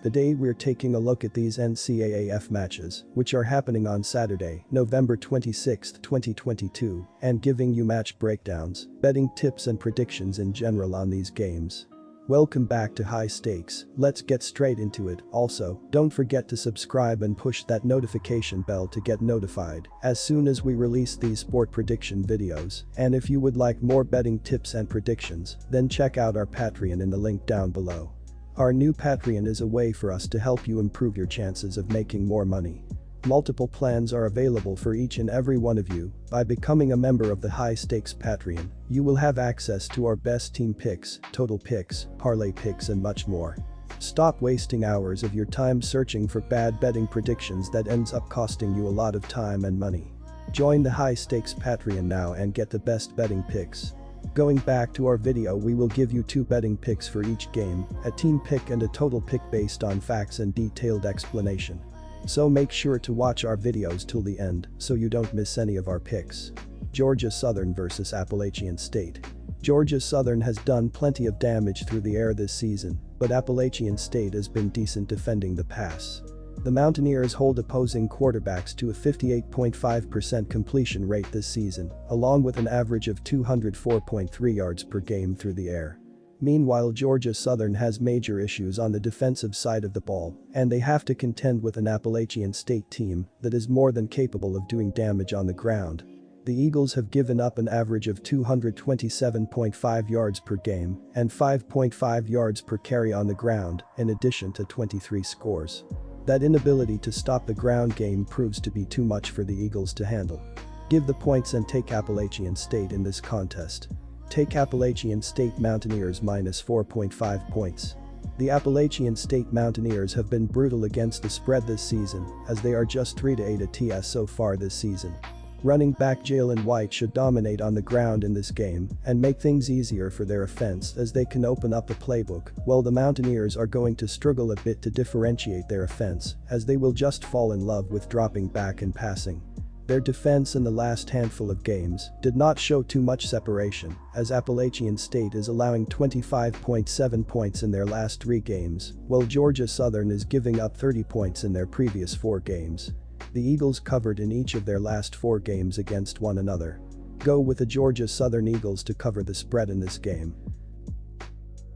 Today we're taking a look at these NCAAF matches, which are happening on Saturday, November 26, 2022, and giving you match breakdowns, betting tips and predictions in general on these games. Welcome back to High Stakes, let's get straight into it. Also, don't forget to subscribe and push that notification bell to get notified as soon as we release these sport prediction videos. And if you would like more betting tips and predictions, then check out our Patreon in the link down below. Our new Patreon is a way for us to help you improve your chances of making more money. Multiple plans are available for each and every one of you. By becoming a member of the High Stakes Patreon, you will have access to our best team picks, total picks, parlay picks and much more. Stop wasting hours of your time searching for bad betting predictions that ends up costing you a lot of time and money. Join the High Stakes Patreon now and get the best betting picks. Going back to our video, we will give you 2 betting picks for each game, a team pick and a total pick based on facts and detailed explanation. So make sure to watch our videos till the end so you don't miss any of our picks. Georgia Southern vs Appalachian State. Georgia Southern has done plenty of damage through the air this season, but Appalachian State has been decent defending the pass. The Mountaineers hold opposing quarterbacks to a 58.5% completion rate this season, along with an average of 204.3 yards per game through the air. Meanwhile, Georgia Southern has major issues on the defensive side of the ball, and they have to contend with an Appalachian State team that is more than capable of doing damage on the ground. The Eagles have given up an average of 227.5 yards per game and 5.5 yards per carry on the ground, in addition to 23 scores. That inability to stop the ground game proves to be too much for the Eagles to handle. Give the points and take Appalachian State in this contest. Take Appalachian State Mountaineers minus 4.5 points. The Appalachian State Mountaineers have been brutal against the spread this season, as they are just 3-8 at TS so far this season. Running back Jalen White should dominate on the ground in this game and make things easier for their offense as they can open up the playbook, while the Mountaineers are going to struggle a bit to differentiate their offense, as they will just fall in love with dropping back and passing. Their defense in the last handful of games did not show too much separation, as Appalachian State is allowing 25.7 points in their last 3 games, while Georgia Southern is giving up 30 points in their previous 4 games. The Eagles covered in each of their last 4 games against one another. Go with the Georgia Southern Eagles to cover the spread in this game.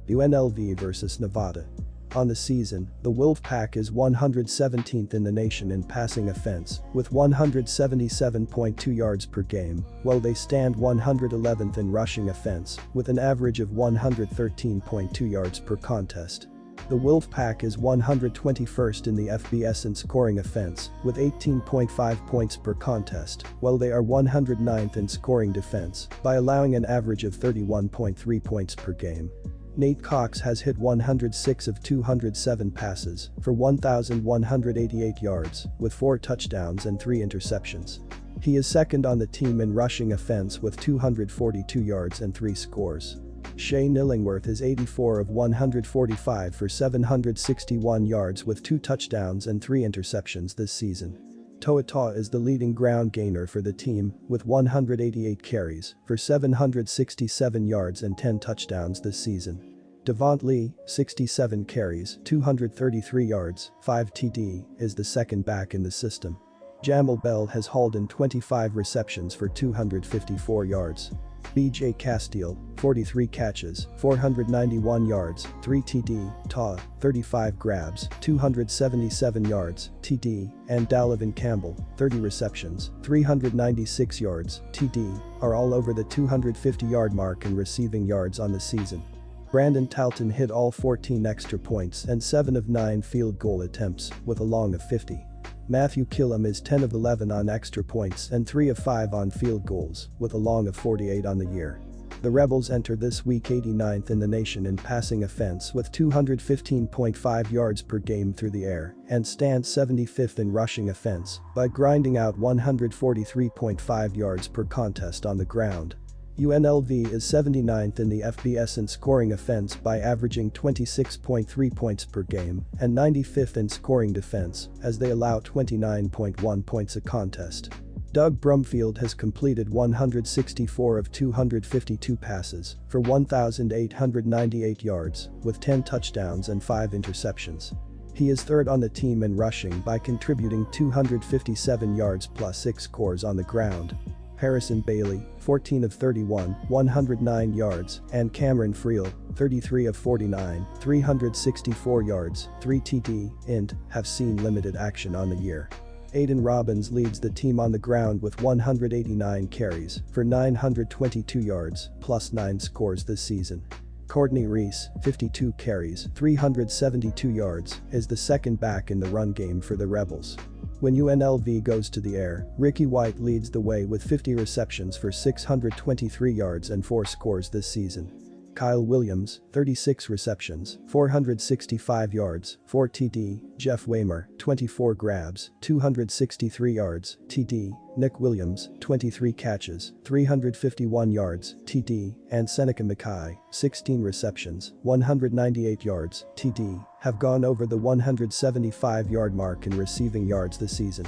UNLV vs Nevada. On the season, the Wolfpack is 117th in the nation in passing offense, with 177.2 yards per game, while they stand 111th in rushing offense, with an average of 113.2 yards per contest. The Wolfpack is 121st in the FBS in scoring offense, with 18.5 points per contest, while they are 109th in scoring defense, by allowing an average of 31.3 points per game. Nate Cox has hit 106 of 207 passes for 1,188 yards, with 4 touchdowns and 3 interceptions. He is second on the team in rushing offense with 242 yards and 3 scores. Shane Illingworth is 84 of 145 for 761 yards with 2 touchdowns and 3 interceptions this season. To'oto'o is the leading ground gainer for the team, with 188 carries for 767 yards and 10 touchdowns this season. Devont Lee, 67 carries, 233 yards, 5 TD, is the second back in the system. Jamal Bell has hauled in 25 receptions for 254 yards. BJ Castile, 43 catches, 491 yards, 3 TD, Ta, 35 grabs, 277 yards, TD, and Dalvin Campbell, 30 receptions, 396 yards, TD, are all over the 250-yard mark in receiving yards on the season. Brandon Talton hit all 14 extra points and 7 of 9 field goal attempts, with a long of 50. Matthew Killam is 10 of 11 on extra points and 3 of 5 on field goals, with a long of 48 on the year. The Rebels enter this week 89th in the nation in passing offense with 215.5 yards per game through the air and stand 75th in rushing offense by grinding out 143.5 yards per contest on the ground. UNLV is 79th in the FBS in scoring offense by averaging 26.3 points per game and 95th in scoring defense, as they allow 29.1 points a contest. Doug Brumfield has completed 164 of 252 passes for 1,898 yards, with 10 touchdowns and 5 interceptions. He is third on the team in rushing by contributing 257 yards plus 6 scores on the ground. Harrison Bailey, 14 of 31, 109 yards, and Cameron Friel, 33 of 49, 364 yards, 3 TD, int, have seen limited action on the year. Aiden Robbins leads the team on the ground with 189 carries for 922 yards, plus 9 scores this season. Courtney Reese, 52 carries, 372 yards, is the second back in the run game for the Rebels. When UNLV goes to the air, Ricky White leads the way with 50 receptions for 623 yards and 4 scores this season. Kyle Williams, 36 receptions, 465 yards, 4 TD, Jeff Waymer, 24 grabs, 263 yards, TD, Nick Williams, 23 catches, 351 yards, TD, and Seneca Mackay, 16 receptions, 198 yards, TD, have gone over the 175-yard mark in receiving yards this season.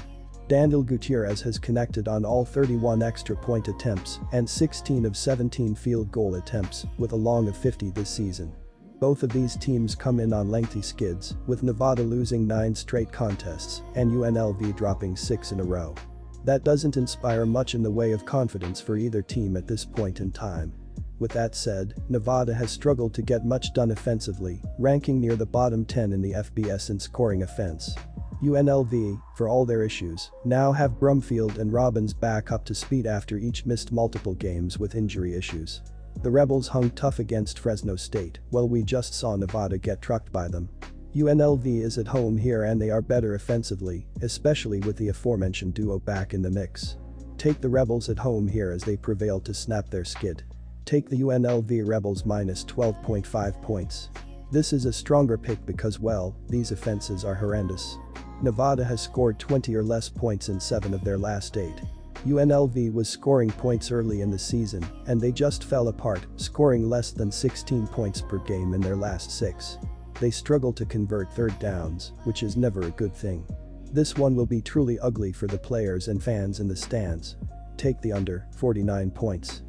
Daniel Gutierrez has connected on all 31 extra point attempts and 16 of 17 field goal attempts with a long of 50 this season. Both of these teams come in on lengthy skids, with Nevada losing 9 straight contests and UNLV dropping 6 in a row. That doesn't inspire much in the way of confidence for either team at this point in time. With that said, Nevada has struggled to get much done offensively, ranking near the bottom 10 in the FBS in scoring offense. UNLV, for all their issues, now have Brumfield and Robbins back up to speed after each missed multiple games with injury issues. The Rebels hung tough against Fresno State, while we just saw Nevada get trucked by them. UNLV is at home here and they are better offensively, especially with the aforementioned duo back in the mix. Take the Rebels at home here as they prevail to snap their skid. Take the UNLV Rebels minus 12.5 points. This is a stronger pick because, well, these offenses are horrendous. Nevada has scored 20 or less points in 7 of their last 8. UNLV was scoring points early in the season, and they just fell apart, scoring less than 16 points per game in their last 6. They struggle to convert third downs, which is never a good thing. This one will be truly ugly for the players and fans in the stands. Take the under, 49 points.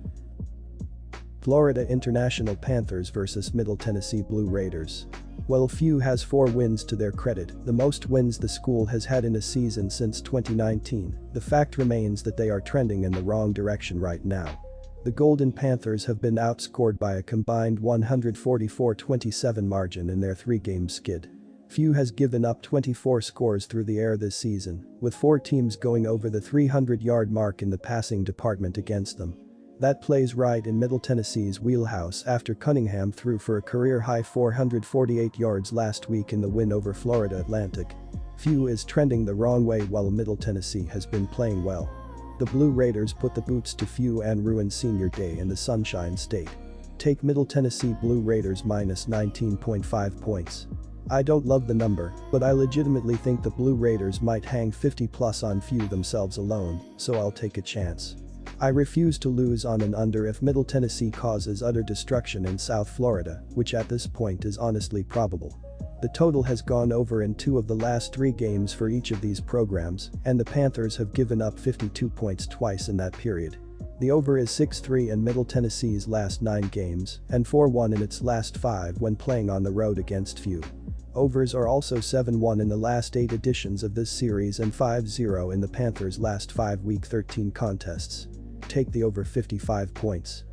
Florida International Panthers vs Middle Tennessee Blue Raiders. While FU has 4 wins to their credit, the most wins the school has had in a season since 2019, the fact remains that they are trending in the wrong direction right now. The Golden Panthers have been outscored by a combined 144-27 margin in their 3-game skid. FU has given up 24 scores through the air this season, with 4 teams going over the 300-yard mark in the passing department against them. That plays right in Middle Tennessee's wheelhouse after Cunningham threw for a career-high 448 yards last week in the win over Florida Atlantic. FU is trending the wrong way while Middle Tennessee has been playing well. The Blue Raiders put the boots to FU and ruined Senior Day in the Sunshine State. Take Middle Tennessee Blue Raiders minus 19.5 points. I don't love the number, but I legitimately think the Blue Raiders might hang 50 plus on FU themselves alone, so I'll take a chance. I refuse to lose on an under if Middle Tennessee causes utter destruction in South Florida, which at this point is honestly probable. The total has gone over in 2 of the last 3 games for each of these programs, and the Panthers have given up 52 points twice in that period. The over is 6-3 in Middle Tennessee's last 9 games and 4-1 in its last 5 when playing on the road against FU. Overs are also 7-1 in the last 8 editions of this series and 5-0 in the Panthers' last 5 Week 13 contests. Take the over 55 points.